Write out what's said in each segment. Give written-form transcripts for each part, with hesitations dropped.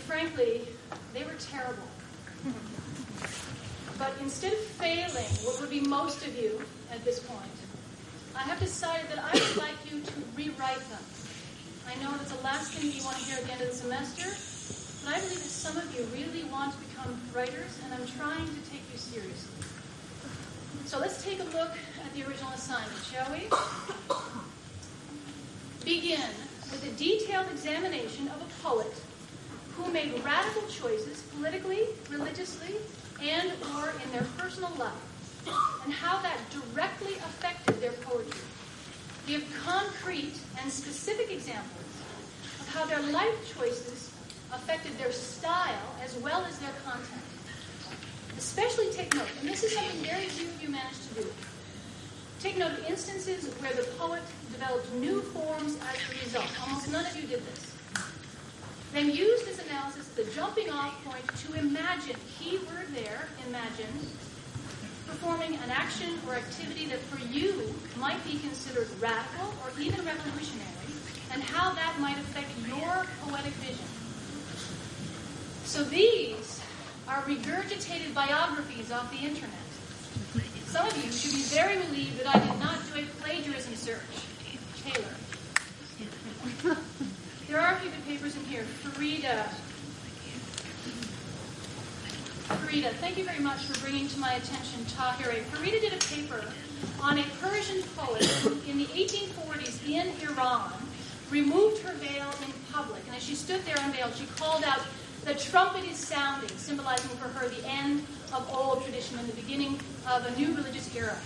frankly, they were terrible. But instead of failing what would be most of you at this point, I have decided that I would like you to rewrite them. I know that's the last thing you want to hear at the end of the semester, but I believe that some of you really want to become writers, and I'm trying to take you seriously. So let's take a look at the original assignment, shall we? Begin with a detailed examination of a poet who made radical choices politically, religiously, and or in their personal life, and how that directly affected their poetry. Give concrete and specific examples of how their life choices affected their style as well as their content. Especially take note, and this is something very few of you managed to do. Take note of instances where the poet developed new forms as a result. Almost none of you did this. Then use this analysis as a jumping off point to imagine, keyword there, imagine, performing an action or activity that for you might be considered radical or even revolutionary, and how that might affect your poetic vision. So these are regurgitated biographies off the internet. Some of you should be very relieved that I did not do a plagiarism search. Taylor. There are a few good papers in here. Farida, thank you very much for bringing to my attention Tahirih. Farida did a paper on a Persian poet who, in the 1840s in Iran, removed her veil in public. And as she stood there unveiled, she called out, "The trumpet is sounding," symbolizing for her the end of old tradition and the beginning of a new religious era.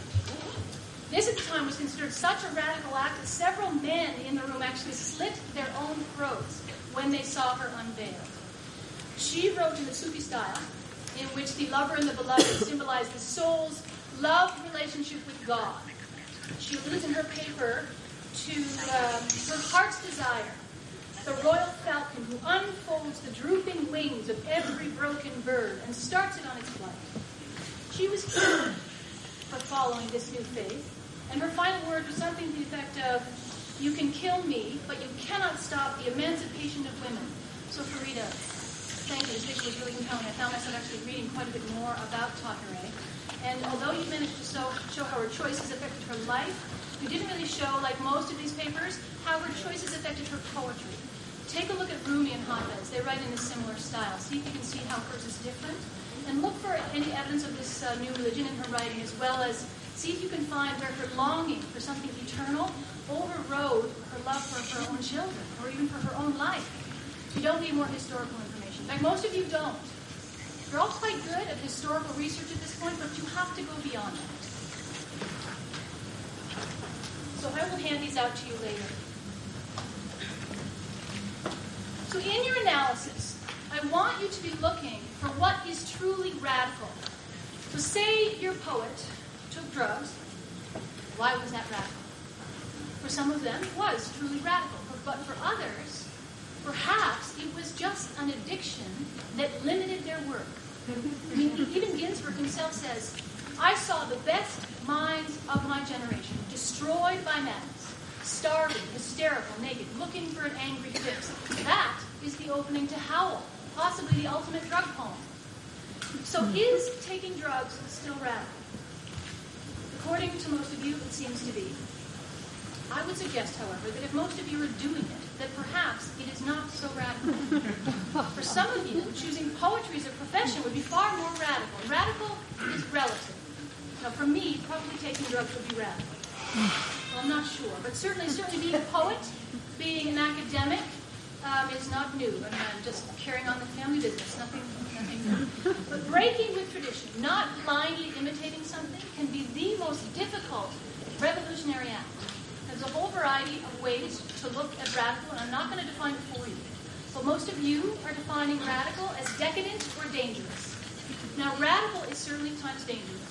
This at the time was considered such a radical act that several men in the room actually slit their own throats when they saw her unveiled. She wrote in the Sufi style, in which the lover and the beloved symbolize the soul's love relationship with God. She alludes in her paper to her heart's desire, the royal falcon who unfolds the drooping wings of every broken bird and starts it on its flight. She was killed for following this new faith, and her final word was something to the effect of, "You can kill me, but you cannot stop the emancipation of women." So Farida, thank you. This picture was really compelling. I found myself actually reading quite a bit more about Tahirih. And although you managed to show how her choices affected her life, you didn't really show, like most of these papers, how her choices affected her poetry. Take a look at Rumi and Hafez. They write in a similar style. See if you can see how hers is different. And look for any evidence of this new religion in her writing, as well as see if you can find where her longing for something eternal overrode her love for her own children, or even for her own life. You don't need more historical information. In fact, most of you don't. You're all quite good at historical research at this point, but you have to go beyond that. So I will hand these out to you later. So in your analysis, I want you to be looking for what is truly radical. So say your poet took drugs. Why was that radical? For some of them, it was truly radical. But for others, perhaps it was just an addiction that limited their work. I mean, even Ginsberg himself says, "I saw the best minds of my generation destroyed by madness, starving, hysterical, naked, looking for an angry fix." That is the opening to Howl, possibly the ultimate drug poem. So is taking drugs still radical? According to most of you, it seems to be. I would suggest, however, that if most of you are doing it, that perhaps it is not so radical. For some of you, choosing poetry as a profession would be far more radical. Radical is relative. Now, for me, probably taking drugs would be radical. Well, I'm not sure, but certainly being a poet, being an academic, is not new. I mean, I'm just carrying on the family business, nothing new. But breaking with tradition, not blindly imitating something, can be the most difficult revolutionary act. There's a whole variety of ways to look at radical, and I'm not going to define it for you. But most of you are defining radical as decadent or dangerous. Now, radical is certainly times dangerous,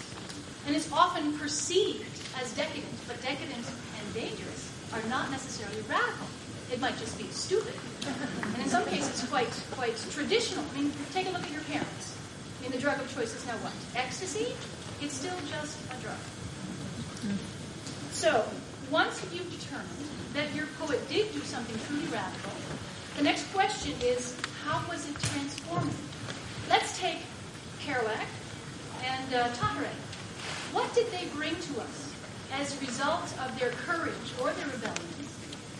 and it's often perceived as decadent, but decadent and dangerous are not necessarily radical. It might just be stupid. And in some cases, quite traditional. I mean, take a look at your parents. I mean, the drug of choice is now what? Ecstasy? It's still just a drug. So, once you've determined that your poet did do something truly radical, the next question is, how was it transformative? Let's take Kerouac and Tahereh. What did they bring to us as a result of their courage or their rebellion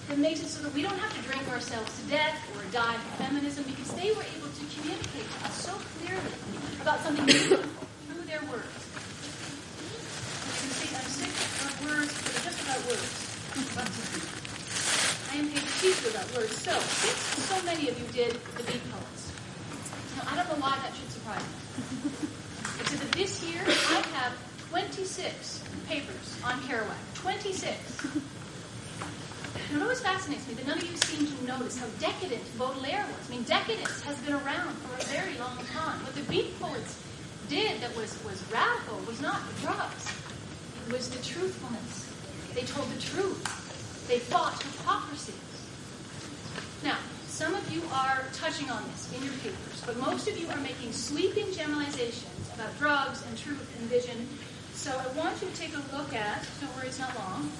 that makes it so that we don't have to drink ourselves to death or die for feminism, because they were able to communicate to us so clearly about something beautiful through their words. You can see I'm sick of words, but they're just about words. I am paid to teach you about words. So, since so many of you did the Beat Poets, now, I don't know why that should surprise me. Except that this year I have 26 papers on Kerouac. 26. And it always fascinates me that none of you seem to notice how decadent Baudelaire was. I mean, decadence has been around for a very long time. What the Beat Poets did that was radical was not the drugs. It was the truthfulness. They told the truth. They fought hypocrisy. Now, some of you are touching on this in your papers, but most of you are making sweeping generalizations about drugs and truth and vision. So I want you to take a look at, don't worry, it's not long,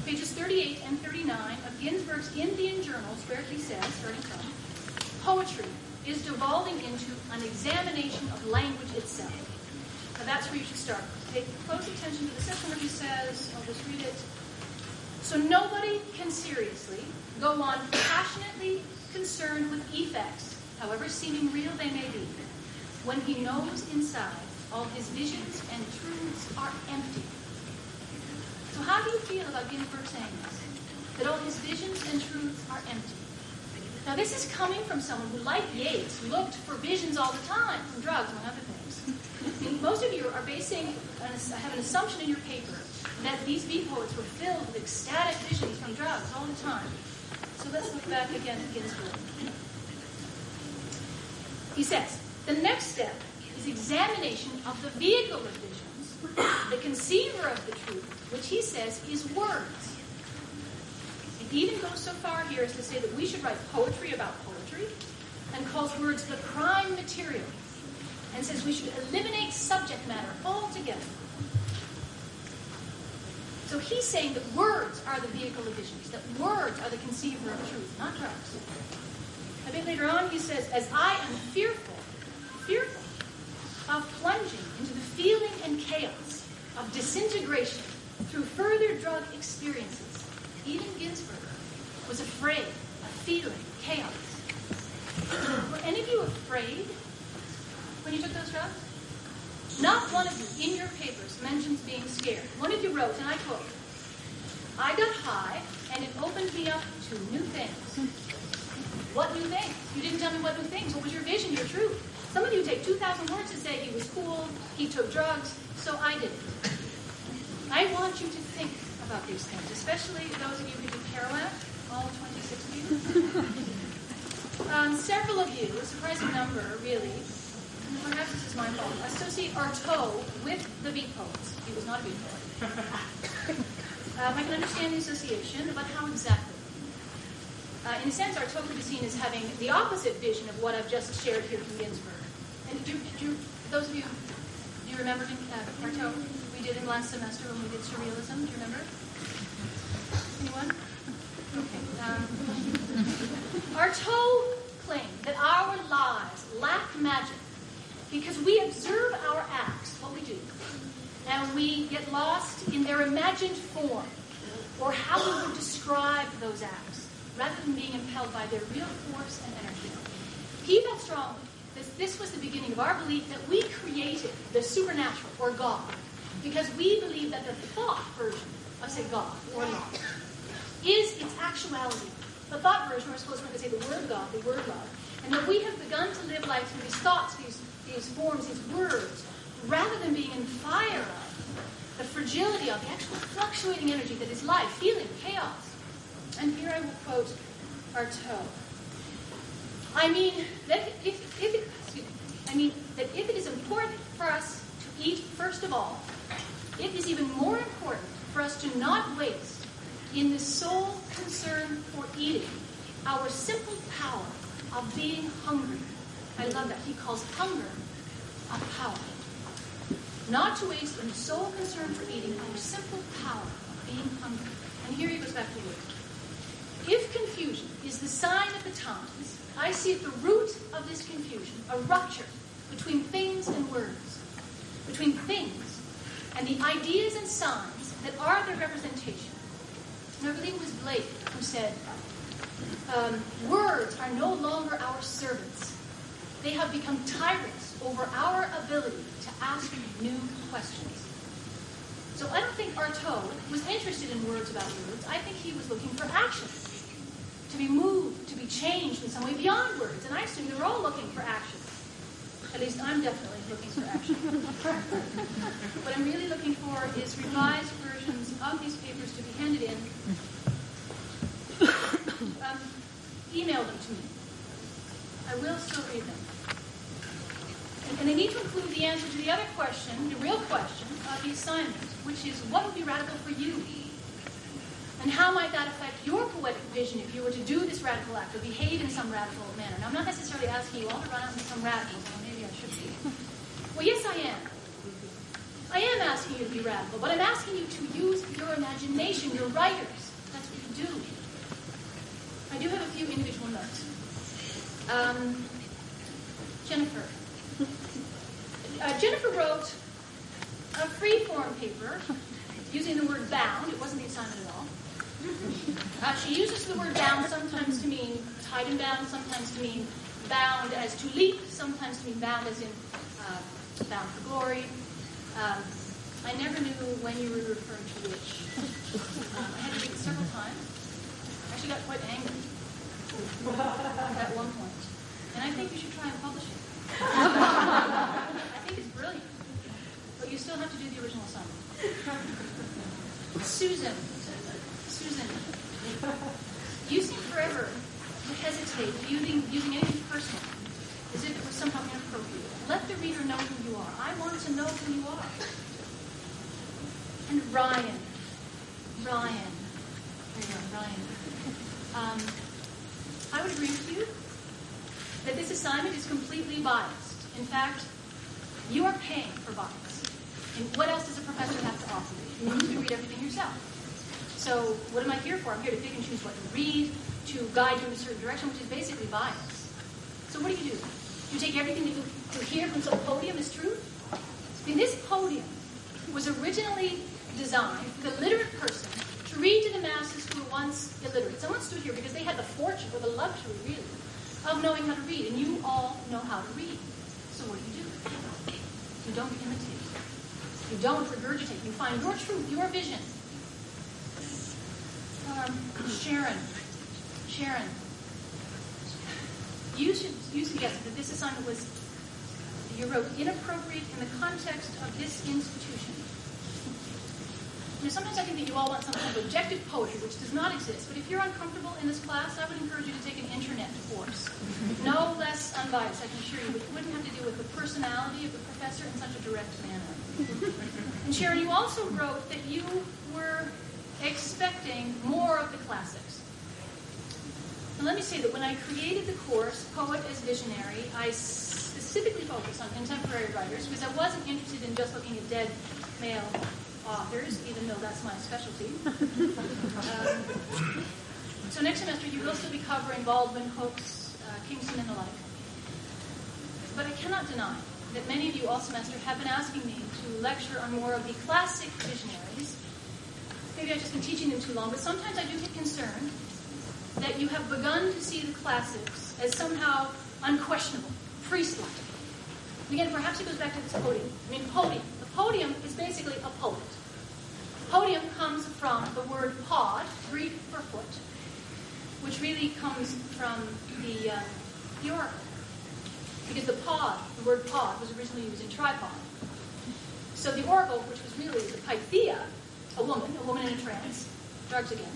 pages 38 and 39 of Ginsberg's Indian journals, where he says, starting from, poetry is devolving into an examination of language itself. Now that's where you should start. Pay close attention to the section where he says, I'll just read it. So nobody can seriously go on passionately concerned with effects, however seeming real they may be, when he knows inside all his visions and truths are empty. So how do you feel about Ginsberg saying this? That all his visions and truths are empty. Now this is coming from someone who, like Yeats, looked for visions all the time from drugs, among other things. I mean, most of you are basing, have an assumption in your paper that these Beat Poets were filled with ecstatic visions from drugs all the time. So let's look back again at Ginsberg. He says, the next step is examination of the vehicle of visions, the conceiver of the truth, which he says is words. He even goes so far here as to say that we should write poetry about poetry, and calls words the prime material, and says we should eliminate subject matter altogether. So he's saying that words are the vehicle of visions, that words are the conceiver of truth, not drugs. A bit later on he says, as I am fearful of plunging into the feeling and chaos of disintegration through further drug experiences, even Ginsberg was afraid of feeling chaos. Were any of you afraid when you took those drugs? Not one of you in your papers mentions being scared. One of you wrote, and I quote, I got high and it opened me up to new things. What new things? You didn't tell me what new things. What was your vision, your truth? Some of you take 2,000 words to say he was cool, he took drugs, so I did it. I want you to think about these things, especially those of you who did Kerouac, all 26 of you. Several of you, a surprising number, really, and perhaps this is my fault, associate Artaud with the Beat Poets. He was not a Beat Poet. I can understand the association, but how exactly? In a sense, Artaud could be seen as having the opposite vision of what I've just shared here from Ginsberg. And those of you, do you remember Artaud? We did him last semester when we did surrealism. Do you remember? Anyone? Okay. Artaud claimed that our lives lack magic because we observe our acts, what we do, and we get lost in their imagined form or how we would describe those acts, rather than being impelled by their real force and energy. He felt strongly that this was the beginning of our belief that we created the supernatural, or God, because we believe that the thought version of, say, God or love is its actuality. The thought version, we're supposed to say the word God, the word love, and that we have begun to live life through these thoughts, these forms, these words, rather than being in fire of the fragility of the actual fluctuating energy that is life, feeling, chaos. And here I will quote Artaud. I mean that if it is important for us to eat first of all, it is even more important for us to not waste in the sole concern for eating our simple power of being hungry. I love that. He calls hunger a power. Not to waste in the sole concern for eating our simple power of being hungry. And here he goes back to work. If confusion is the sign of the times, I see at the root of this confusion a rupture between things and words, between things and the ideas and signs that are their representation. And I believe it was Blake who said, words are no longer our servants. They have become tyrants over our ability to ask new questions. So I don't think Artaud was interested in words about words. I think he was looking for action, to be moved, to be changed in some way beyond words. And I assume they're all looking for action. At least I'm definitely looking for action. What I'm really looking for is revised versions of these papers to be handed in. Email them to me. I will still read them. And they need to include the answer to the other question, the real question of the assignment, which is, what would be radical for you? And how might that affect your poetic vision if you were to do this radical act or behave in some radical manner? Now, I'm not necessarily asking you all to run out and become radicals, although maybe I should be. Well, yes, I am. I am asking you to be radical, but I'm asking you to use your imagination, your writers. That's what you do. I do have a few individual notes. Jennifer. Jennifer wrote a free-form paper using the word bound. It wasn't the assignment at all. She uses the word bound sometimes to mean tied and bound, sometimes to mean bound as to leap, sometimes to mean bound as in bound for glory. I never knew when you were referring to which. I had to read it several times. I actually got quite angry at one point. And I think you should try and publish it. I think it's brilliant. But you still have to do the original assignment. Susan, you seem forever to hesitate using anything personal, as if it was somehow inappropriate. Let the reader know who you are. I want to know who you are. And Ryan. There you are, Ryan. I would agree with you that this assignment is completely biased. In fact, you are paying for bias. And what else does a professor have to offer you? You need to read everything yourself. So what am I here for? I'm here to pick and choose what to read, to guide you in a certain direction, which is basically bias. So what do? You take everything that you hear from some podium as truth? I mean, this podium was originally designed for the literate person to read to the masses who were once illiterate. Someone stood here because they had the fortune, or the luxury, really, of knowing how to read. And you all know how to read. So what do? You don't imitate. You don't regurgitate. You find your truth, your vision. Sharon. You suggested that this assignment was, you wrote, inappropriate in the context of this institution. Sometimes I think that you all want some kind of objective poetry, which does not exist. But if you're uncomfortable in this class, I would encourage you to take an internet course. No less unbiased, I can assure you, but you wouldn't have to deal with the personality of the professor in such a direct manner. And Sharon, you also wrote that you were expecting more of the classics. And let me say that when I created the course, Poet as Visionary, I specifically focused on contemporary writers because I wasn't interested in just looking at dead male authors, even though that's my specialty. So next semester you will still be covering Baldwin, Hooks, Kingston, and the like. But I cannot deny that many of you all semester have been asking me to lecture on more of the classic visionaries. Maybe I've just been teaching them too long, but sometimes I do get concerned that you have begun to see the classics as somehow unquestionable, priest-like. And again, perhaps it goes back to this podium. Podium. The podium is basically a pulpit. Podium comes from the word pod, Greek for foot, which really comes from the oracle. Because the word pod, was originally used in tripod. So the oracle, which was really the Pythia, a woman in a trance, drugs again,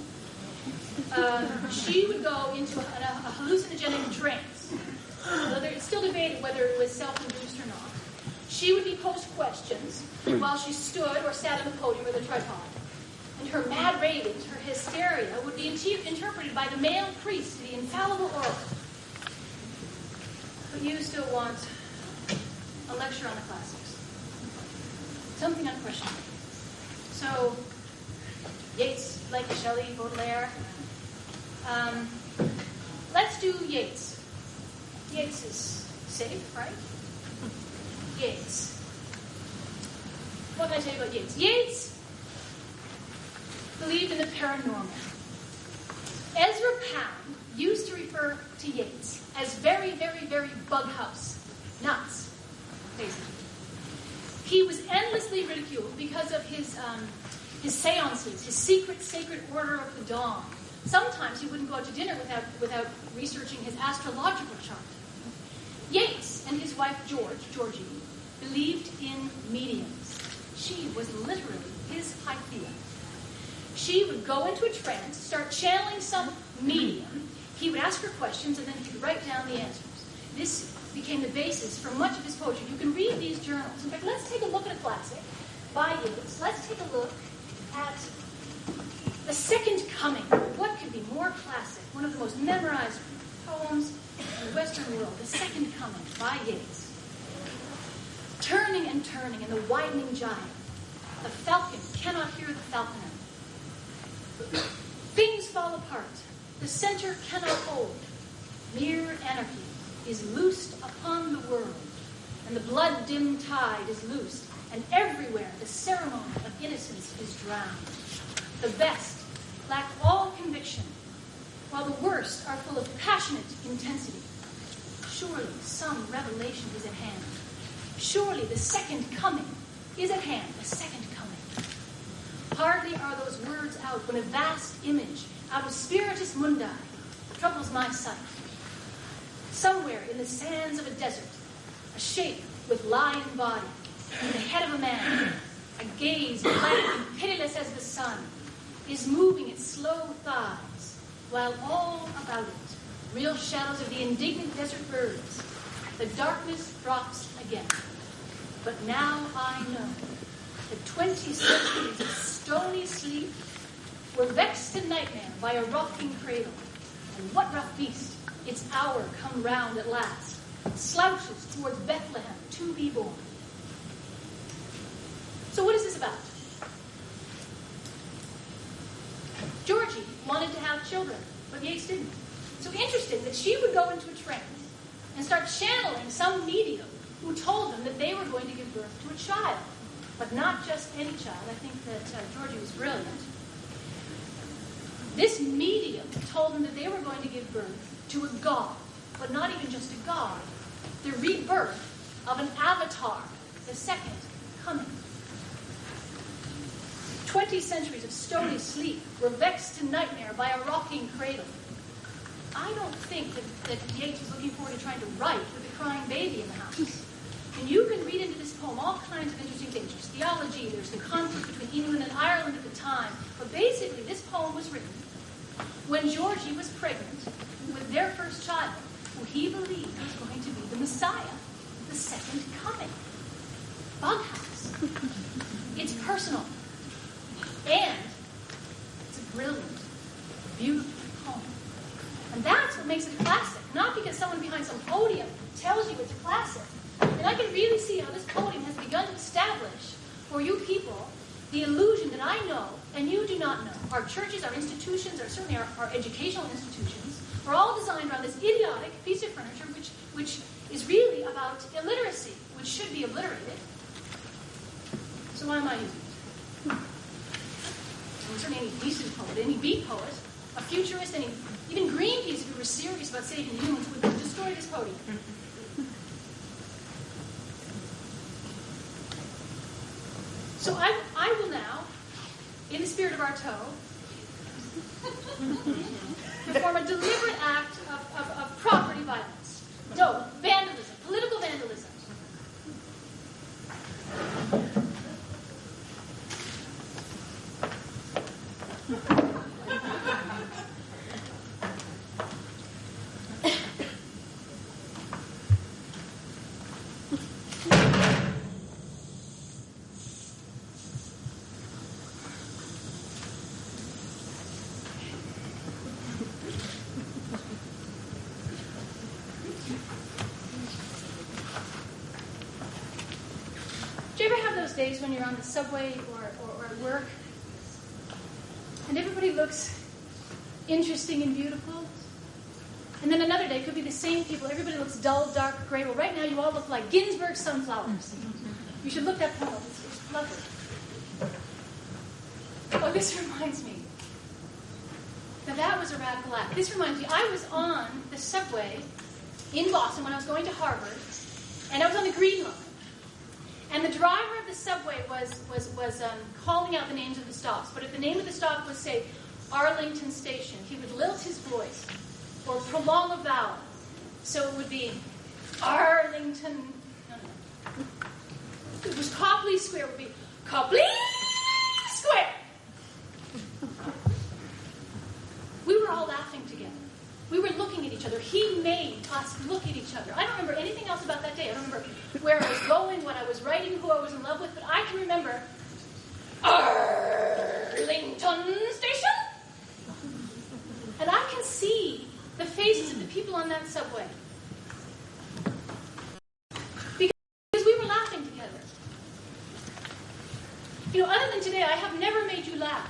she would go into a hallucinogenic trance. It's still debated whether it was self-induced or not. She would be posed questions while she stood or sat on the podium or the tripod. And her mad ravings, her hysteria, would be interpreted by the male priest, the infallible oracle. But you still want a lecture on the classics. Something unquestionable. So, Yeats, Blake, Shelley, Baudelaire. Let's do Yeats. Yeats is safe, right? Yeats. What can I tell you about Yeats? Yeats believed in the paranormal. Ezra Pound used to refer to Yeats as very, very, very bug house. Nuts, basically. He was endlessly ridiculed because of his seances, his secret sacred order of the dawn. Sometimes he wouldn't go out to dinner without researching his astrological chart. Yeats and his wife Georgie, believed in mediums. She was literally his Pythia. She would go into a trance, start channeling some medium. He would ask her questions, and then he would write down the answers. This became the basis for much of his poetry. You can read these journals. In fact, let's take a look at a classic by Yeats. Let's take a look at The Second Coming. What could be more classic? One of the most memorized poems in the Western world. The Second Coming by Yeats. Turning and turning in the widening gyre, the falcon cannot hear the falconer. Things fall apart. The center cannot hold. Mere anarchy is loosed upon the world, and the blood-dimmed tide is loosed, and everywhere the ceremony of innocence is drowned. The best lack all conviction, while the worst are full of passionate intensity. Surely some revelation is at hand. Surely the second coming is at hand, the second coming. Hardly are those words out when a vast image out of spiritus mundi troubles my sight. Somewhere in the sands of a desert, a shape with lion body, and the head of a man, a gaze blank and pitiless as the sun, is moving its slow thighs, while all about it, real shadows of the indignant desert birds, the darkness drops again. But now I know that 20 centuries of stony sleep were vexed in nightmare by a rocking cradle. And what rough beast, its hour come round at last, slouches towards Bethlehem to be born. So what is this about? Georgie wanted to have children, but Yeats didn't. So interesting that she would go into a trance and start channeling some medium who told them that they were going to give birth to a child. But not just any child. I think that Georgie was brilliant. This medium told them that they were going to give birth to a god, but not even just a god. The rebirth of an avatar, the second coming. 20 centuries of stony sleep were vexed in nightmare by a rocking cradle. I don't think that Yeats was looking forward to trying to write with a crying baby in the house. And you can read into this poem all kinds of interesting things. There's theology, there's the conflict between England and Ireland at the time. But basically, this poem was written when Georgie was pregnant with their first child, who he believed was going to be the Messiah, the second coming. Bughouse. It's personal. And it's a brilliant, beautiful poem. And that's what makes it a classic. Not because someone behind some podium tells you it's a classic. And I can really see how this podium has begun to establish for you people the illusion that I know and you do not know. Our churches, our institutions, certainly our educational institutions, are all designed around this idiotic piece of furniture which is really about illiteracy, which should be obliterated. So why am I using it? And certainly any decent poet, any beat poet, a futurist, even Greenpeace, if we were serious about saving humans, would destroy this podium. So I will now, in the spirit of Artaud, perform a deliberate act of property violence. No, vandalism, political vandalism. Days when you're on the subway or at work and everybody looks interesting and beautiful And then another day, it could be the same people. Everybody looks dull, dark, gray. Well, right now, you all look like Ginsberg sunflowers. You should look that poem up. It's lovely. Oh, this reminds me. Now, that was a radical act. This reminds me, I was on the subway in Boston when I was going to Harvard, and I was on the Green Line. And the driver of the subway was calling out the names of the stops. But if the name of the stop was, say, Arlington Station, he would lilt his voice or prolong a vowel. So it would be Arlington. No. It was Copley Square. It would be Copley Square. We were all laughing together. We were looking at each other. He made us look at each other. I don't remember anything else about that day. I don't remember where I was going, what I was writing, who I was in love with, but I can remember Arlington Station. And I can see the faces of the people on that subway. Because we were laughing together. You know, other than today, I have never made you laugh.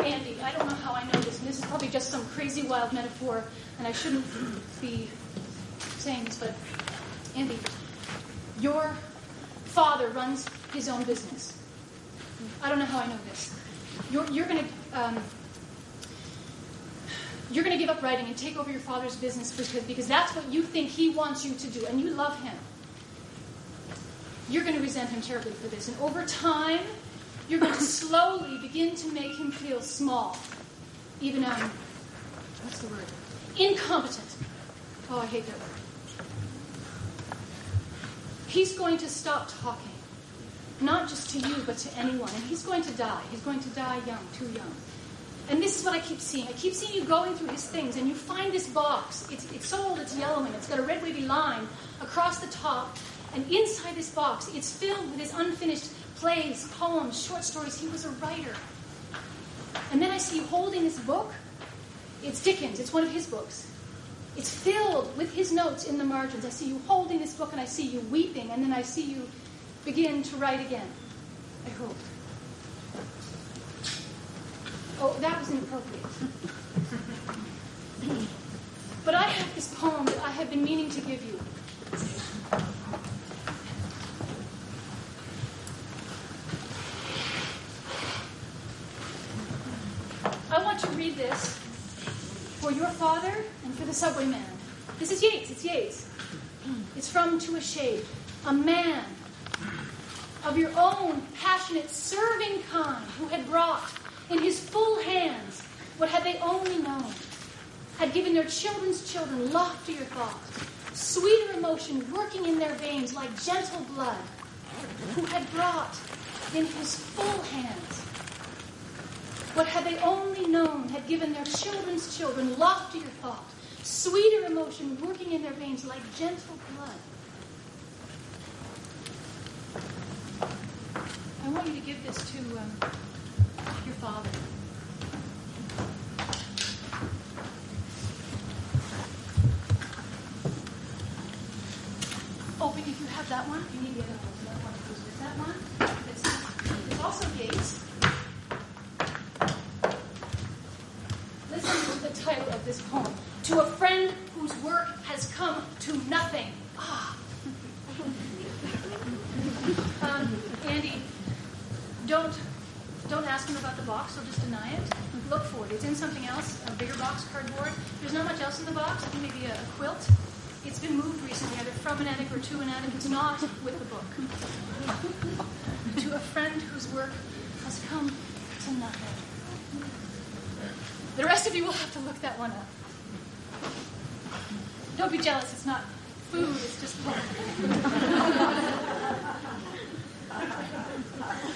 Andy, I don't know how I know this, and this is probably just some crazy wild metaphor, and I shouldn't be saying this, but Andy, your father runs his own business. I don't know how I know this. You're going to give up writing and take over your father's business because that's what you think he wants you to do, and you love him. You're going to resent him terribly for this, and over time, you're going to slowly begin to make him feel small, even what's the word? Incompetent. Oh, I hate that word. He's going to stop talking, not just to you, but to anyone, and he's going to die. He's going to die young, too young. And this is what I keep seeing. I keep seeing you going through his things, and you find this box. It's so old, it's yellow, and it's got a red wavy line across the top. And inside this box, it's filled with his unfinished plays, poems, short stories. He was a writer. And then I see you holding this book. It's Dickens. It's one of his books. It's filled with his notes in the margins. I see you holding this book, and I see you weeping, and then I see you begin to write again. I hope. Oh, that was inappropriate. But I have this poem that I have been meaning to give you. I want to read this for your father and for the subway man. This is Yeats. It's Yeats. It's from To a Shade. A man of your own passionate, serving kind who had brought in his full hands what had they only known, had given their children's children loftier thought, sweeter emotion working in their veins like gentle blood, who had brought in his full hands what had they only known, had given their children's children loftier thought, sweeter emotion working in their veins like gentle blood. I want you to give this to your father. Oh, but if you have that one, you need the other one. So that one goes with that one. It's also Yeats. Listen to the title of this poem. To a friend whose work has come to nothing. Andy, don't ask him about the box. He'll just deny it. Look for it. It's in something else, a bigger box, cardboard. There's not much else in the box. I think maybe a quilt. It's been moved recently, either from an attic or to an attic. It's not with the book. To a friend whose work has come to nothing. The rest of you will have to look that one up. Don't be jealous. It's not food. It's just book.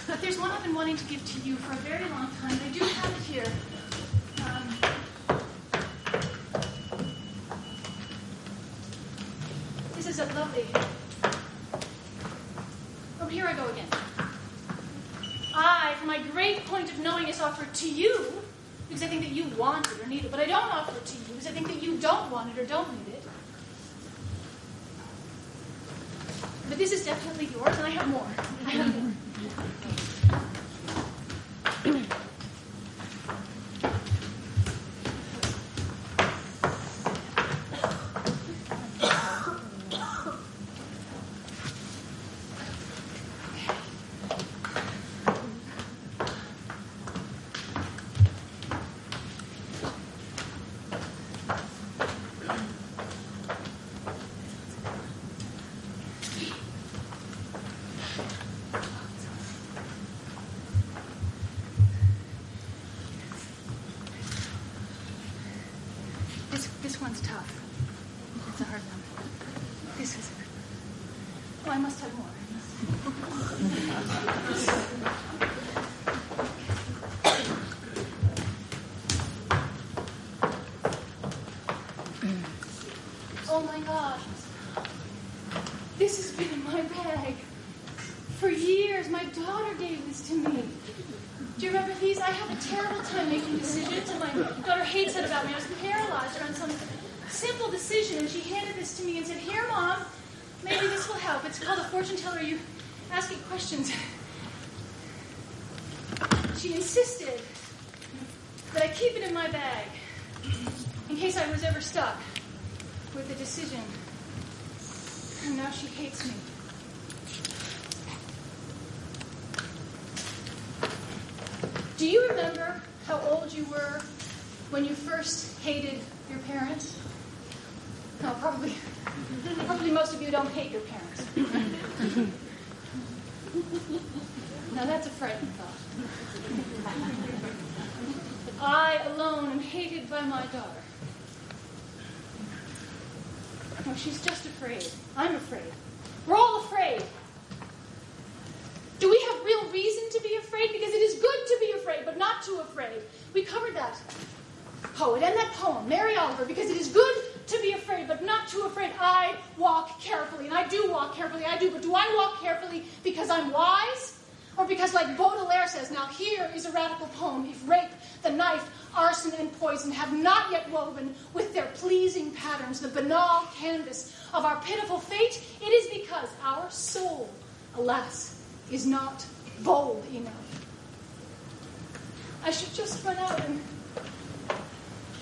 But there's one I've been wanting to give to you for a very long time. I do have it here. This is a lovely... Oh, here I go again. I, for my great point of knowingness, offer to you because I think that you want it or need it, but I don't offer it to you because I think that you don't want it or don't need it. But this is definitely yours, and I have more. I have more. This one's tough. It's a hard one. This is... Oh, I must have more. Oh my gosh. This has been in my bag. For years, my daughter gave this to me. Do you remember these? I have a terrible time making decisions, and my daughter hates it about me. I was paralyzed around some simple decision, and she handed this to me and said, "Here, Mom, maybe this will help. It's called a fortune teller. You ask it questions." She insisted that I keep it in my bag in case I was ever stuck with a decision. And now she hates me. Do you remember how old you were when you first hated your parents? No, probably most of you don't hate your parents. Now that's a frightening thought. But I alone am hated by my daughter. No, she's just afraid. I'm afraid. We're all afraid. Do we have real reason to be afraid? Because it is good to be afraid, but not too afraid. We covered that poet and that poem, Mary Oliver, because it is good to be afraid, but not too afraid. I walk carefully, and I do walk carefully, but do I walk carefully because I'm wise? Or because, like Baudelaire says, now here is a radical poem, if rape, the knife, arson, and poison have not yet woven with their pleasing patterns the banal canvas of our pitiful fate, it is because our soul, alas, is not bold enough. I should just run out and...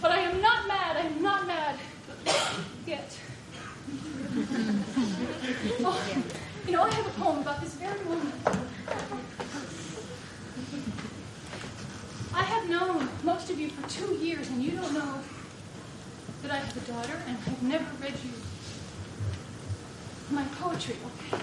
But I am not mad. I am not mad yet. Oh, you know, I have a poem about this very moment. I have known most of you for 2 years, and you don't know that I have a daughter, and I've never read you my poetry, okay?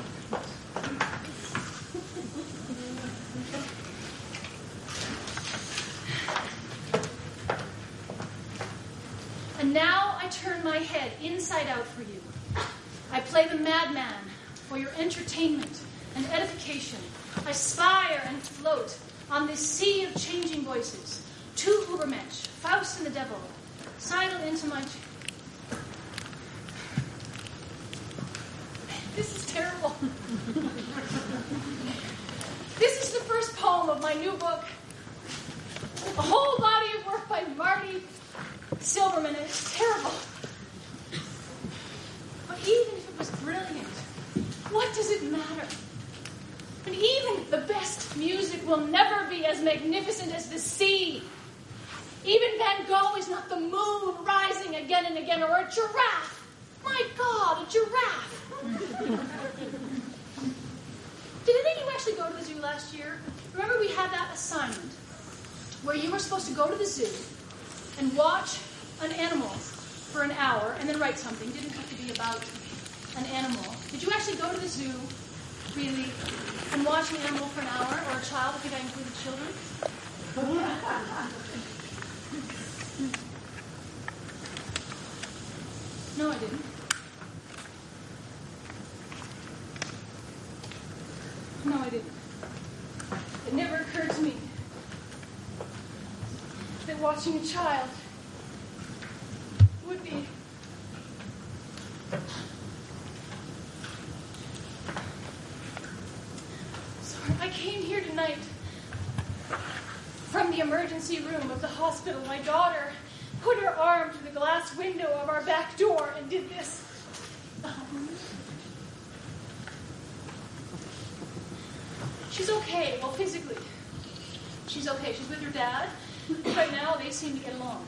And now I turn my head inside out for you. I play the madman for your entertainment and edification. I spire and float on this sea of changing voices. Two Übermensch, Faust and the devil, sidle into my... This is terrible. This is the first poem of my new book. A whole body of work by Marty Silverman, and it's terrible. But even if it was brilliant, what does it matter? And even the best music will never be as magnificent as the sea. Even Van Gogh is not the moon rising again and again, or a giraffe. My God, a giraffe. Did any of you actually go to the zoo last year? Remember we had that assignment where you were supposed to go to the zoo and watch an animal for an hour and then write something. It didn't have to be about an animal. Did you actually go to the zoo, really, and watch an animal for an hour, or a child? I think I included children. No, I didn't. No, I didn't. It never occurred to me that watching a child would be... Sorry, I came here tonight From the emergency room of the hospital, my daughter put her arm through the glass window of our back door and did this. She's okay, well, physically. She's okay. She's with her dad. Right now, they seem to get along.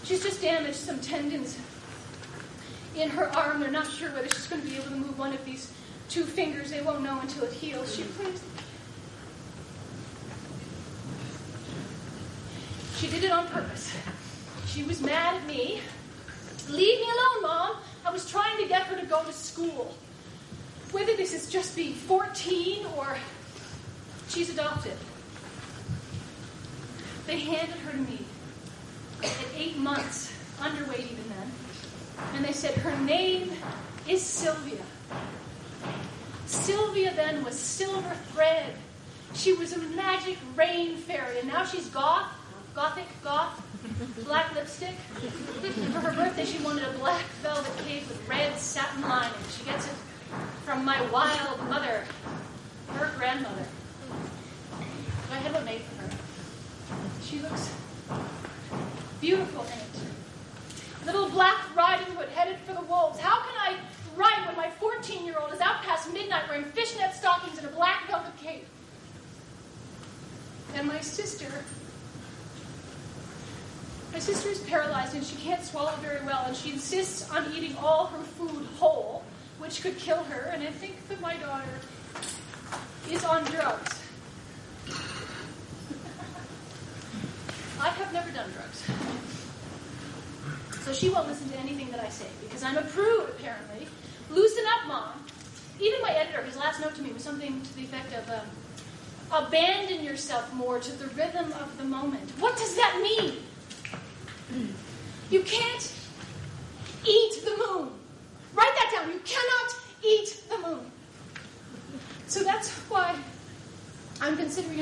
She's just damaged some tendons in her arm. They're not sure whether she's going to be able to move one of these two fingers. They won't know until it heals. She did it on purpose. She was mad at me. Leave me alone, Mom. I was trying to get her to go to school. Whether this is just being 14 or she's adopted. They handed her to me at 8 months, underweight even then, and they said her name is Sylvia. Sylvia then was silver thread. She was a magic rain fairy, and now she's goth, black lipstick. For her birthday, she wanted a black velvet cape with red satin lining. She gets it from my wild mother, her grandmother. I had one made for her. She looks beautiful in it. Little Black Riding Hood headed for the wolves. How can I write when my 14-year-old is out past midnight wearing fishnet stockings and a black velvet cape? And my sister is paralyzed and she can't swallow very well, and she insists on eating all her food whole, which could kill her, and I think that my daughter is on drugs. I have never done drugs. So she won't listen to anything that I say, because I'm a prude, apparently. Loosen up, Mom. Even my editor, his last note to me was something to the effect of, abandon yourself more to the rhythm of the moment. What does that mean? You can't eat the moon. Write that down. You cannot eat the moon. So that's why I'm considering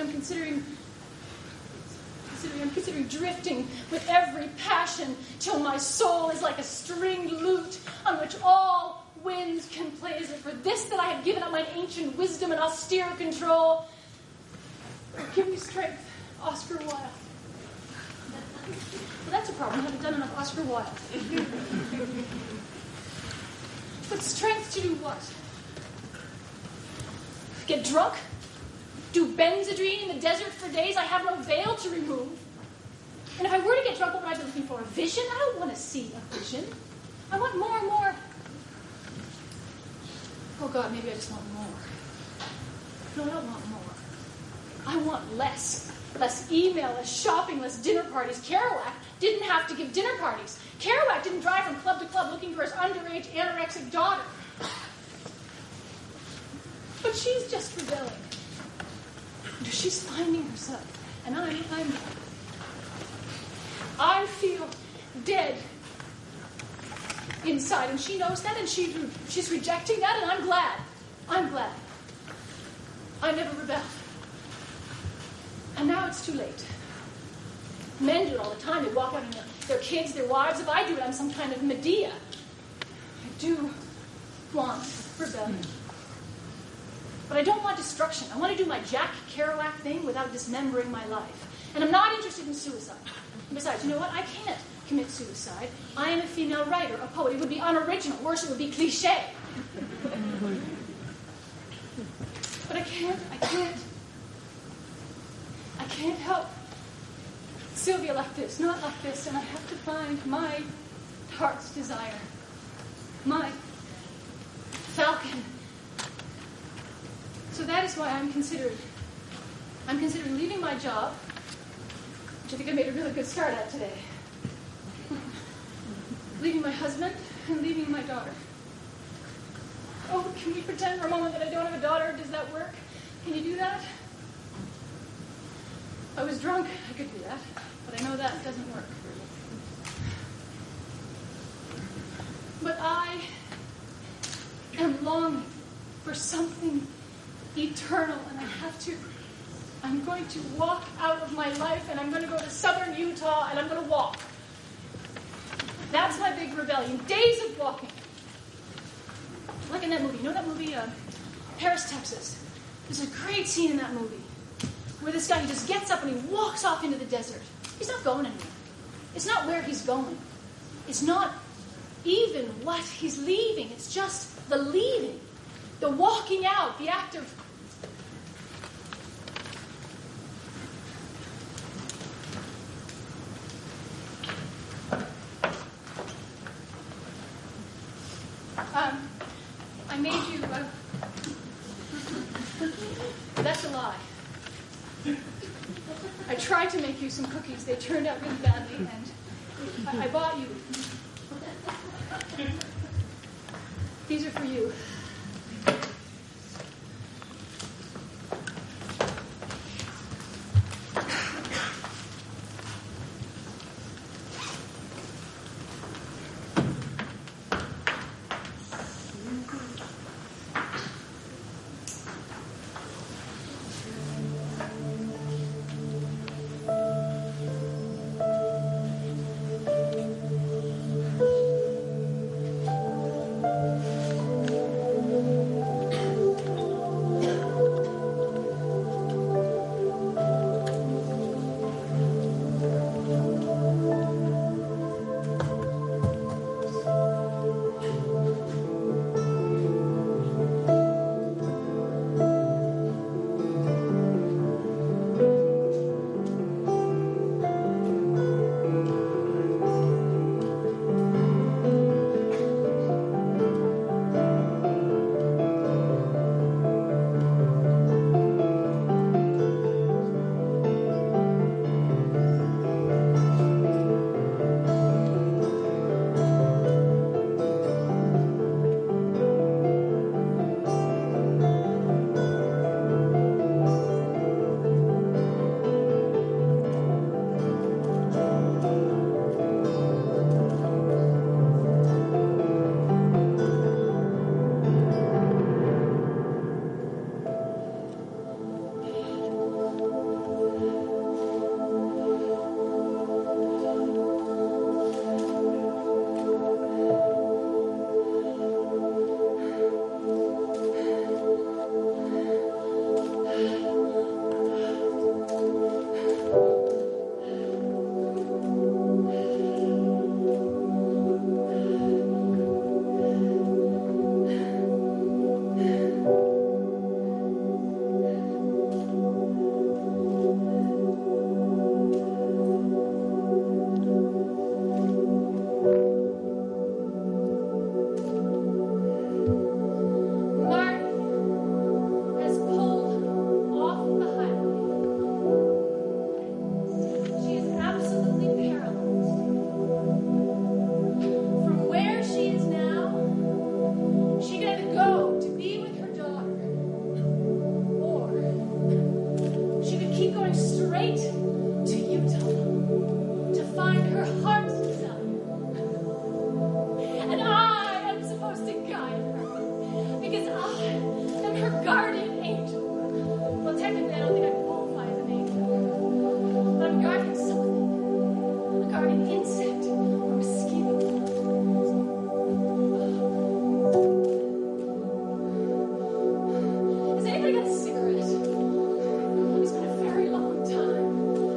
drifting with every passion till my soul is like a stringed lute on which all winds can play. Is it for this that I have given up my ancient wisdom and austere control? Give me strength, Oscar Wilde. Well, that's a problem. I haven't done enough Oscar Wilde. But strength to do what? Get drunk? Do Benzedrine in the desert for days? I have no veil to remove. And if I were to get drunk, what would I be looking for? A vision? I don't want to see a vision. I want more and more. Oh, God, maybe I just want more. No, I don't want more. I want less. Less email, less shopping, less dinner parties. Kerouac didn't have to give dinner parties. Kerouac didn't drive from club to club looking for his underage anorexic daughter. But she's just rebelling. She's finding herself. And I feel dead inside. And she knows that, and she's rejecting that, and I'm glad. I never rebelled. And now it's too late. Men do it all the time. They walk out on their kids, their wives. If I do it, I'm some kind of Medea. I do want rebellion. But I don't want destruction. I want to do my Jack Kerouac thing without dismembering my life. And I'm not interested in suicide. Besides, you know what? I can't commit suicide. I am a female writer, a poet. It would be unoriginal. Worse, it would be cliché. But I can't help Sylvia like this, not like this, and I have to find my heart's desire, my falcon. So that is why I'm considering leaving my job, which I think I made a really good start at today, leaving my husband and leaving my daughter. Oh, can we pretend for a moment that I don't have a daughter? Does that work? Can you do that? If I was drunk, I could do that, but I know that doesn't work. But I am longing for something eternal, and I'm going to walk out of my life, and I'm going to go to southern Utah, and I'm going to walk. That's my big rebellion. Days of walking. Like in that movie. You know that movie, Paris, Texas? There's a great scene in that movie where this guy, he just gets up and he walks off into the desert. He's not going anywhere. It's not where he's going. It's not even what he's leaving. It's just the leaving, the walking out, the act of... I made you... That's a lie. I tried to make you some cookies. They turned out really badly, and I bought you. These are for you. Has anybody got a cigarette? It's been a very long time.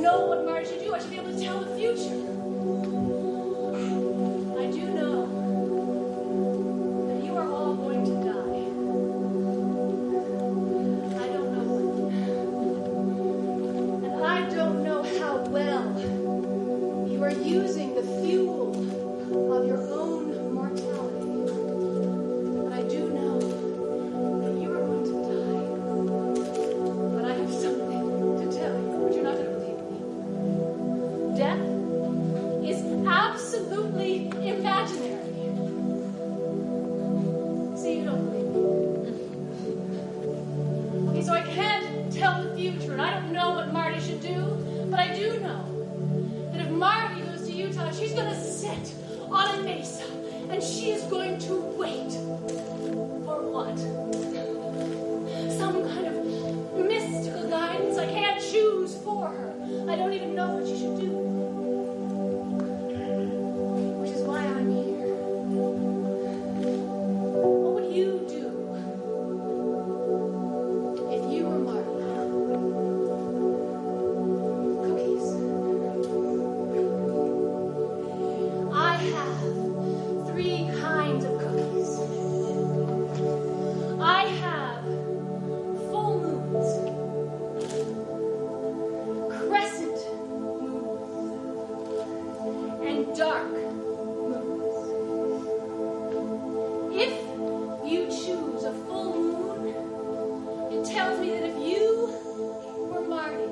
know what Marty should do. I should be able to tell the future. I do know that you are all going to die. I don't know when. And I don't know how well you are using the fuel of your own mortality. But I do know that you are going to die. But I have something to tell you, but you're not going to believe me. Death is absolutely imaginary. See, you don't believe me. Okay, so I can't tell the future, and I don't know what Marty should do, but I do know that if Marty goes to Utah, she's going to sit on a mesa, and she is going to wait for what? Some kind of mystical guidance I can't choose for her. I don't even know what she should do. Which is why I'm here. What would you do if you were Marty? Cookies. I have 3 kinds of cookies. I have full moons, crescent moons, and dark moons. If you choose a full moon, it tells me that if you were Marty,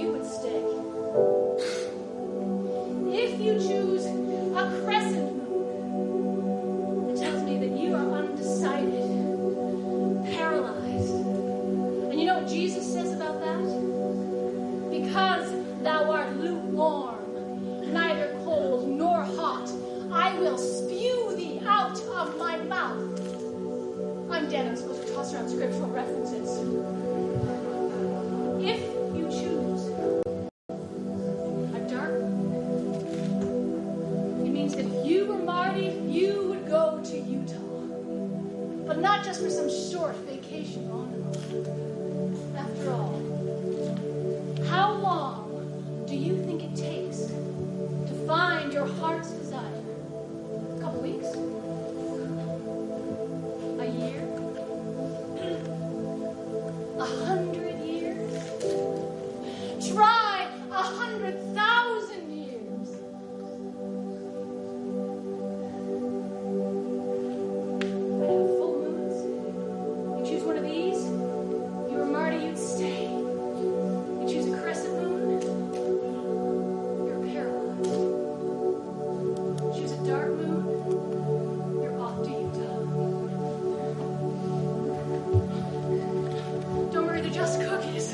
you would stay. If you choose a crescent moon, it tells me that you are undecided, paralyzed. And you know what Jesus says about that? Because thou art lukewarm, neither cold nor hot, I will spew thee out of my mouth. I'm dead, I'm supposed to toss around scriptural references. If you choose a dark moon, it means that if you were Marty, you would go to Utah. But not just for some short vacation on and off. After all, how long do you think it takes to find your heart's desire? A couple weeks? A year? 100 years? Try 100,000 years. I have full moons. You choose one of these, you were Marty, you'd stay. You choose a crescent moon, you're paralyzed. Choose a dark moon, you're off to Utah. Don't worry, they're just cookies.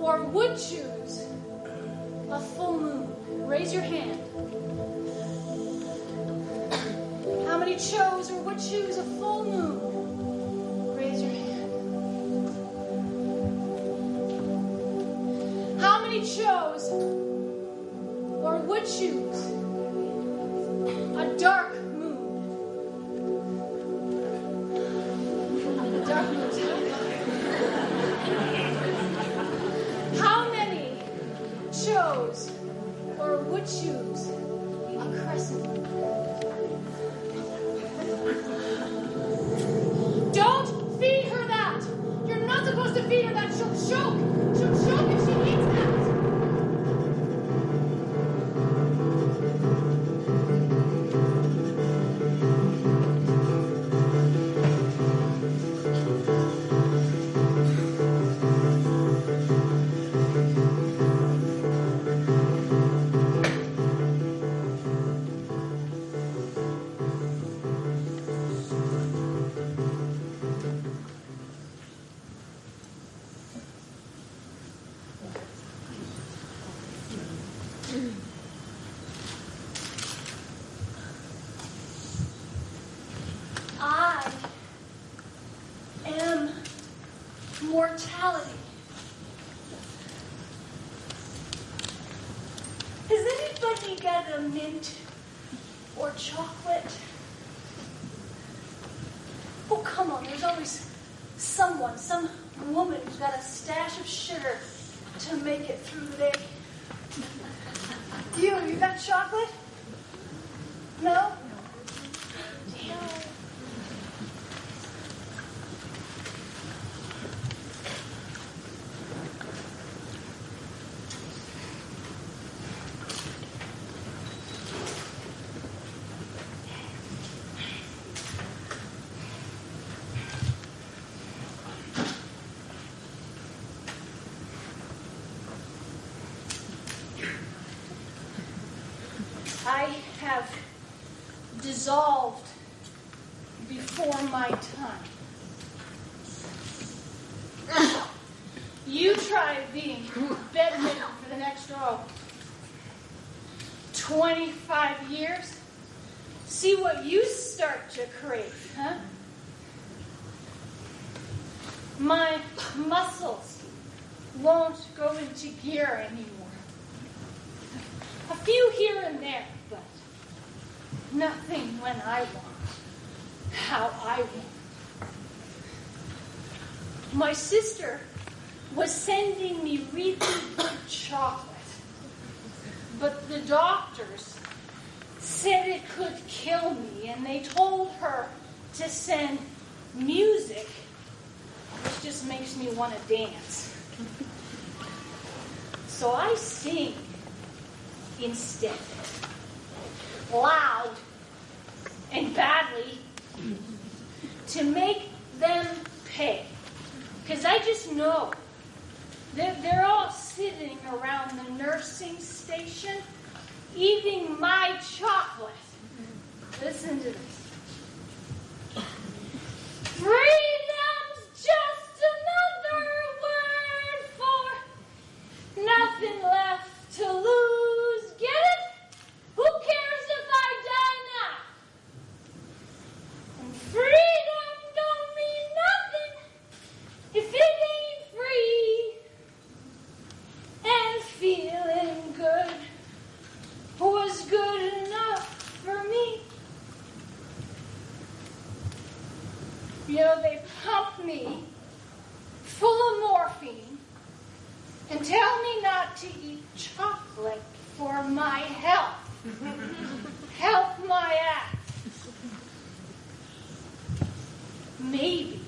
or would choose a full moon? Raise your hand. How many chose or would choose a full moon? Raise your hand. How many chose or would choose a dark moon? A dark moon. How many chose or would choose a crescent moon? mortality. Has anybody got a mint or chocolate? Oh, come on, there's always some woman who's got a stash of sugar to make it through the day. You got chocolate? No? Damn. I have dissolved before my time. You try being bedridden for the next 25 years. See what you start to crave, huh? My muscles won't go into gear anymore. A few here and there, but nothing when I want, how I want. My sister was sending me really good chocolate, but the doctors said it could kill me, and they told her to send music, which just makes me want to dance. So I sing instead, loud and badly, to make them pay. Because I just know that they're all sitting around the nursing station eating my chocolate. Listen to this. Freedom's just another word for nothing left to lose. Get it? Who cares if I die now? And freedom don't mean nothing if it ain't free. And feeling good was good enough for me. You know, they pump me full of morphine and tell me not to eat chocolate for my health. Help my act. Maybe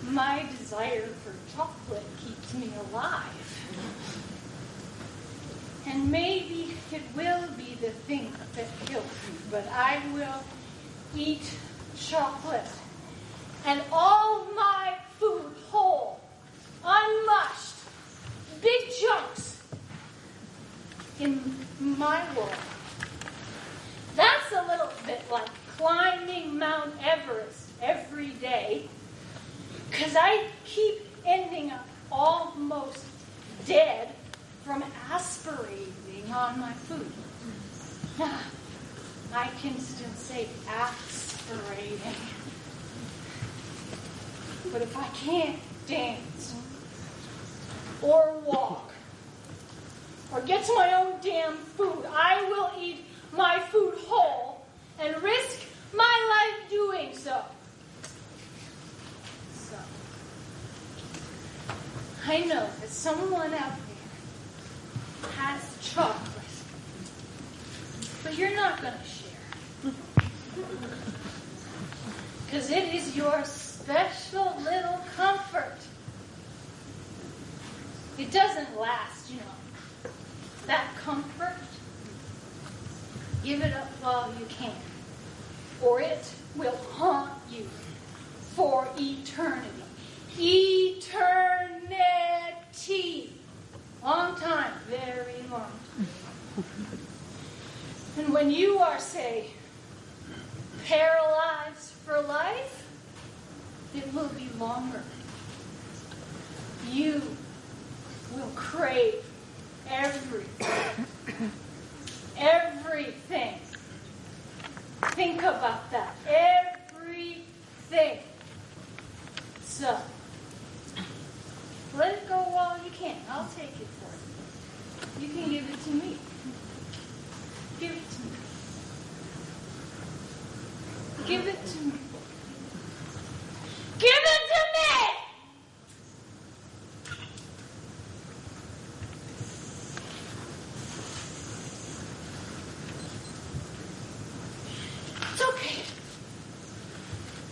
my desire for chocolate keeps me alive. And maybe it will be the thing that kills me, but I will eat chocolate and all my food whole, unmushed, big chunks in my world. That's a little bit like climbing Mount Everest every day, because I keep ending up almost dead from aspirating on my food. I can still say aspirating. But if I can't dance or walk or get to my own damn food, I will eat my food whole and risk my life doing so. So, I know that someone out there has chocolate, but you're not going to share. Because it is your special little comfort. It doesn't last, you know. That comfort, give it up while you can, or it will haunt you for eternity. Eternity. Long time, very long time. And when you are, say, paralyzed for life, it will be longer. You will crave everything. Everything. Think about that. Everything. So, Give it to me. Give it to me! It's okay.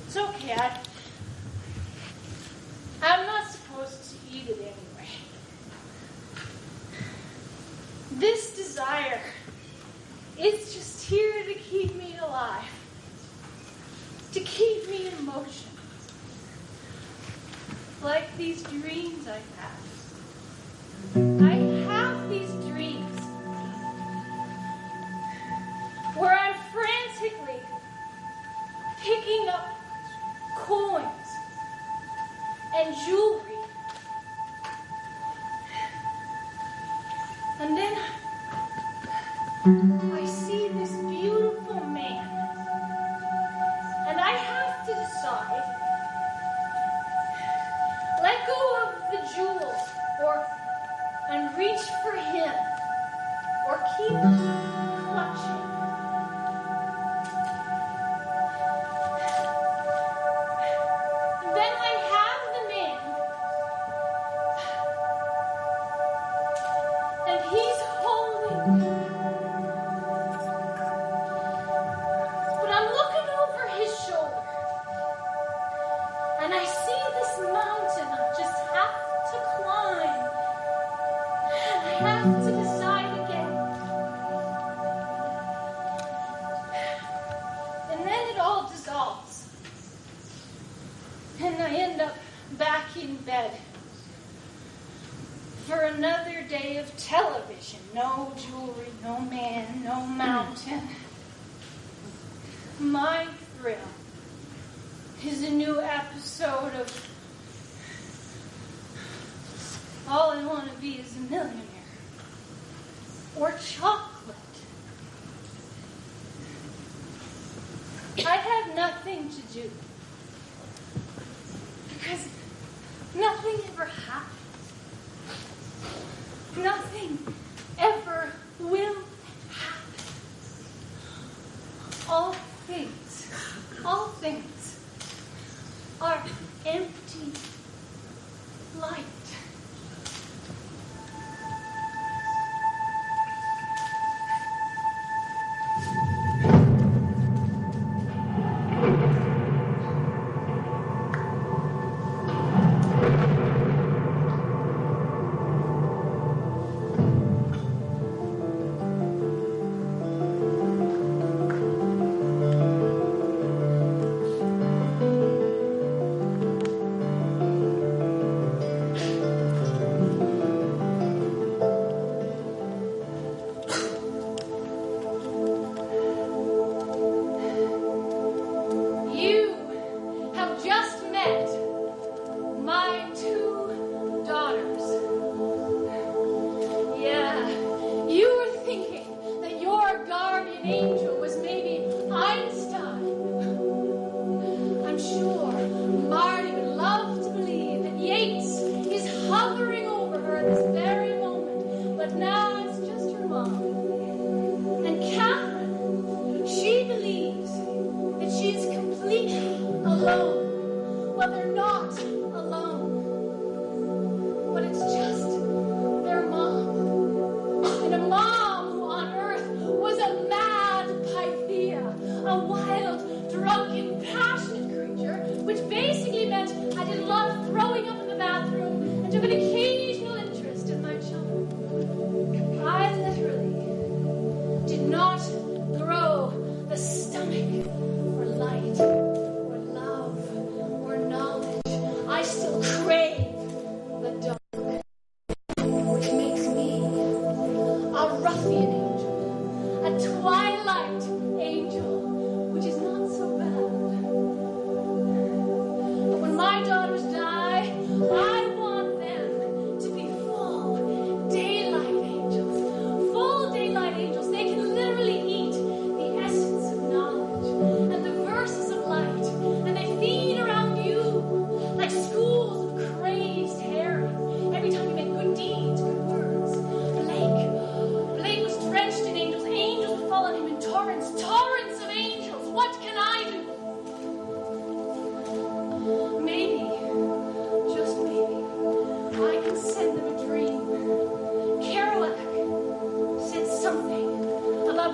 It's okay. I'm not supposed to eat it anyway. This desire is just here to keep me alive, to keep me in motion. Like these dreams I have. I have these dreams where I'm frantically picking up coins and jewelry. And then I see this beautiful man. And I have to decide, let go of the jewels and reach for him, or keep clutching. And then I have the man, and he's holding me. But I'm looking over his shoulder, and I see this mountain I just have to climb. And I have to decide again. And then it all dissolves. And I end up back in bed for another day of television. No jewelry, no man, no mountain. My thrill is a new episode of All I Want to Be is a Millionaire, or chocolate. I have nothing to do because nothing ever happens. Nothing ever will happen. All things are empty light. Torrents of angels, what can I do?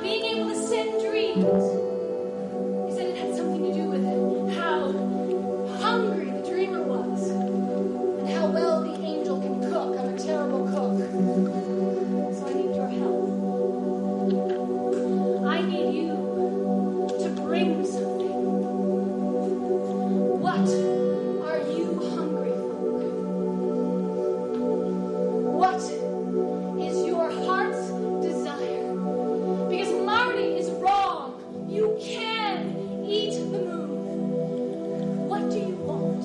being able to send dreams. He said it had something to do with it, how hungry the dreamer was, and how well the angel can cook. I'm a terrible cook, so I need your help. I need you to bring something. What are you hungry for? What is your heart's desire? Because Marty is wrong. You can eat the moon. What do you want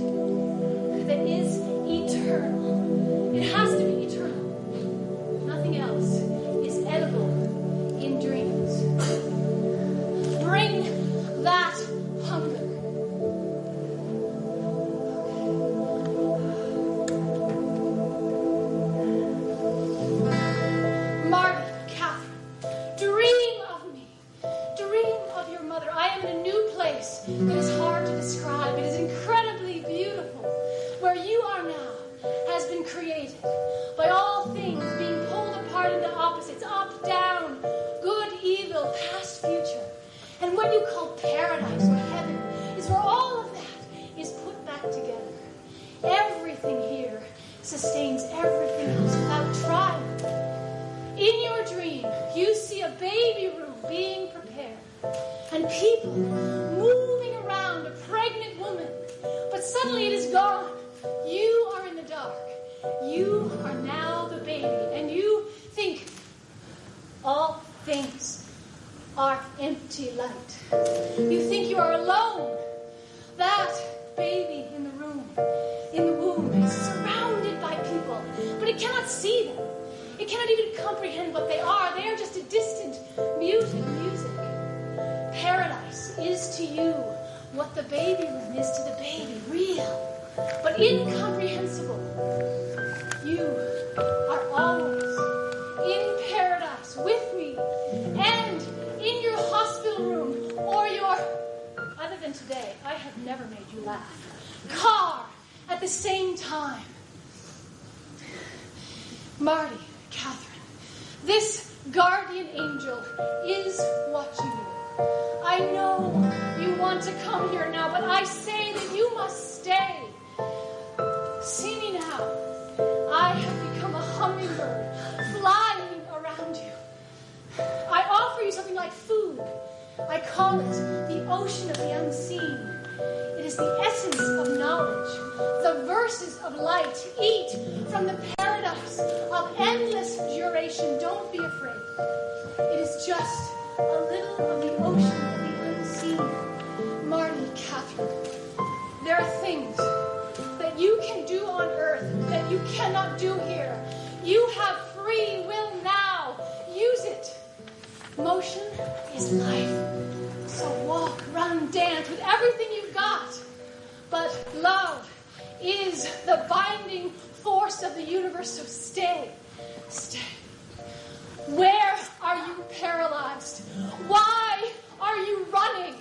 that is eternal? It has to be eternal. Nothing else is edible in dreams. Bring that hunger. Marty, Catherine, dream of me. Dream of your mother. I am in a new place that is hard to describe. It is incredibly beautiful. Where you are now has been created by all things being pulled apart into opposites, up, down, good, evil, past, future. And what you call paradise or heaven is where all of that is put back together. Everything here sustains everything else without trying. In your dream, you see a baby room being prepared and people moving around a pregnant woman. But suddenly it is gone. You are in the dark. You are now the baby. And you think all things are empty light. You think you are alone. That baby in the room, in the womb, is surrounded by people. But it cannot see them. It cannot even comprehend what they are. They are just a distant, muted music. Paradise is to you what the baby room is to the baby, real, but incomprehensible. You are always in paradise with me and in your hospital room or your, other than today, I have never made you laugh, car at the same time. Marty, Catherine, this guardian angel is watching you. I know you want to come here now, but I say that you must stay. See me now. I have become a hummingbird flying around you. I offer you something like food. I call it the ocean of the unseen. It is the essence of knowledge, the verses of light. Eat from the paradise of endless duration. Don't be afraid. It is just a little of the ocean of the unseen. Marty, Catherine, there are things that you can do on earth that you cannot do here. You have free will now. Use it. Motion is life. So walk, run, dance with everything you've got. But love is the binding force of the universe. So stay. Stay. Where are you paralyzed? Why are you running?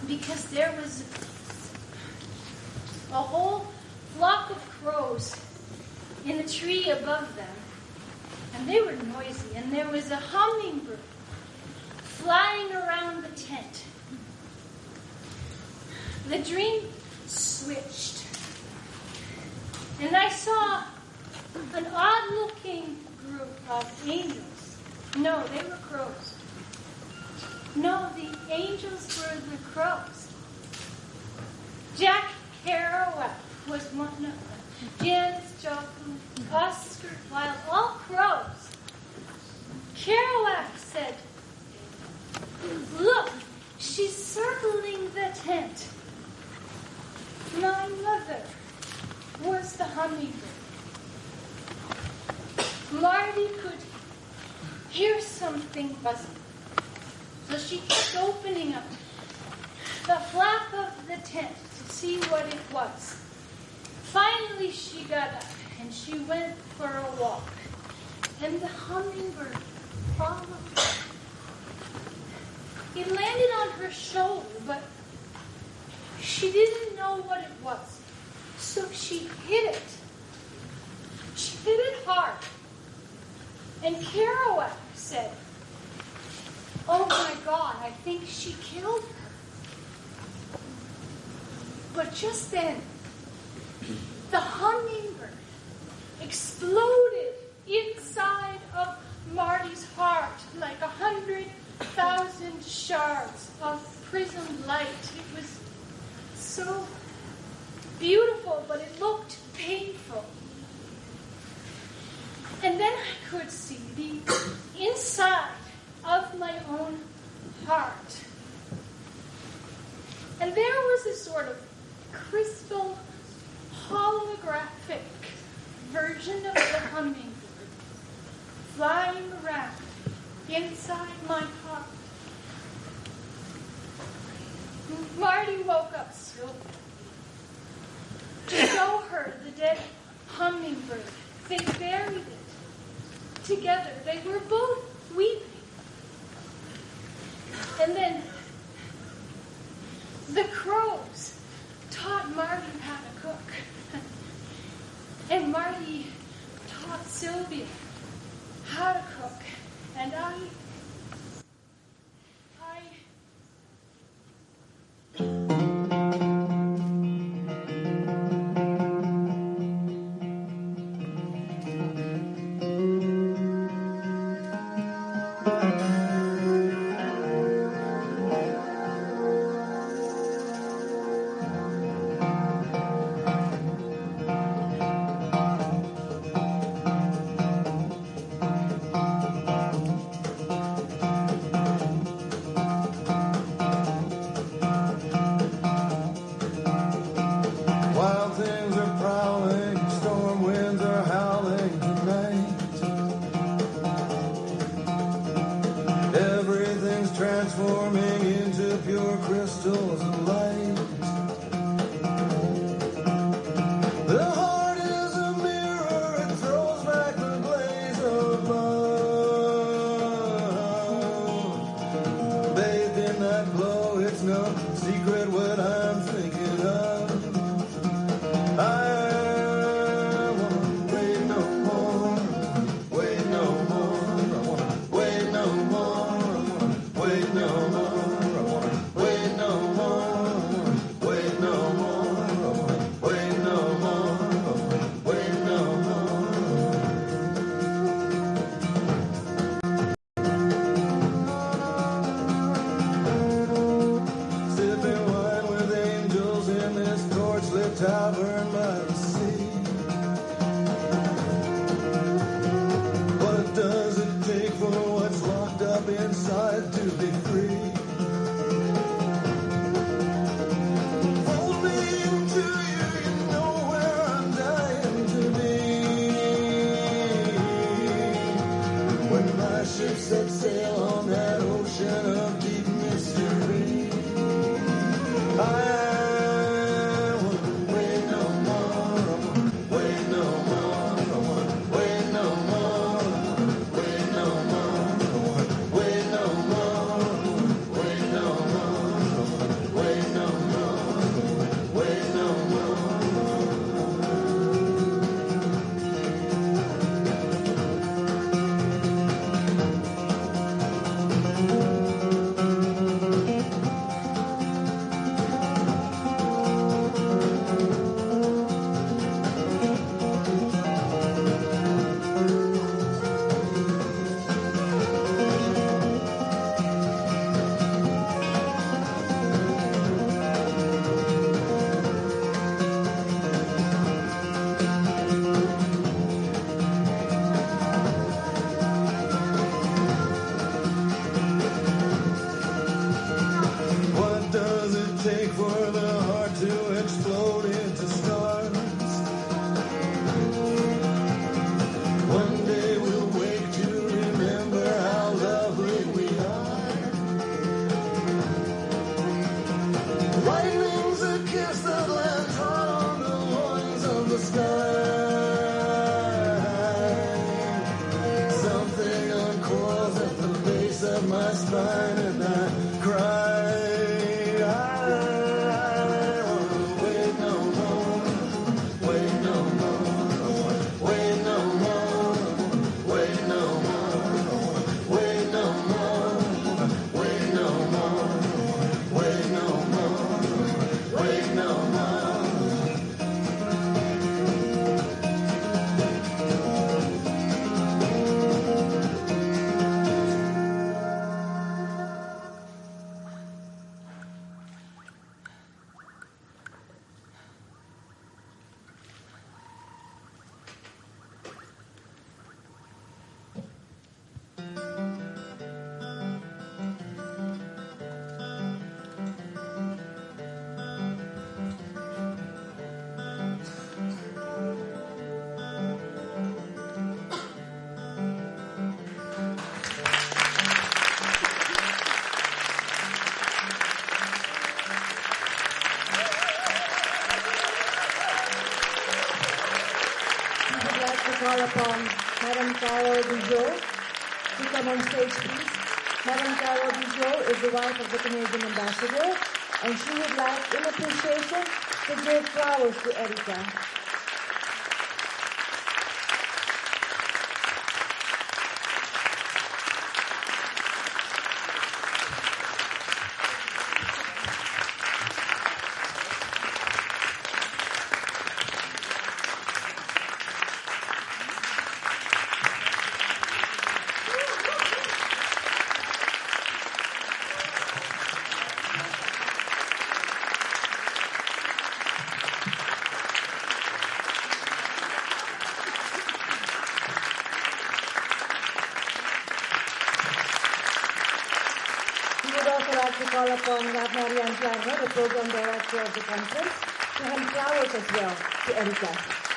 Because there was a whole flock of crows in the tree above them, and they were noisy, and there was a hummingbird flying around the tent. The dream switched, and I saw an odd-looking group of angels. No, they were crows. No, the angels were the crows. Jack Kerouac was one of them. Janice Joplin, Oscar Wilde, all crows. Kerouac said, "Look, she's circling the tent." My mother was the hummingbird. Marty could hear something buzzing. The she kept opening up the flap of the tent to see what it was. Finally, she got up and she went for a walk. And the hummingbird followed. It landed on her shoulder, but she didn't know what it was. So she hit it. She hit it hard. And Kerouac said, "Oh my God, I think she killed her." But just then, the hummingbird exploded inside of Marty's heart like 100,000 shards of prismed light. It was so beautiful, but it looked painful. And then I could see the inside of my own heart. And there was a sort of crystal, holographic version of the hummingbird flying around inside my heart. Marty woke up slowly. To show her the dead hummingbird, they buried it. Together, they were both weeping. And then the crows taught Marty how to cook. And Marty taught Sylvia how to cook. And I Sipping wine with Lightning's a kiss that lands hard on the horns of the sky. Something uncoils at the base of my spine and I cry. Call upon Madam Carol Bijou to come on stage, please. Madam Carol Bijou is the wife of the Canadian ambassador, and she would like, in appreciation, to give flowers to Erika. To call upon Ratna Sarumpaet, the program director of the conference, to hand flowers as well to Erika.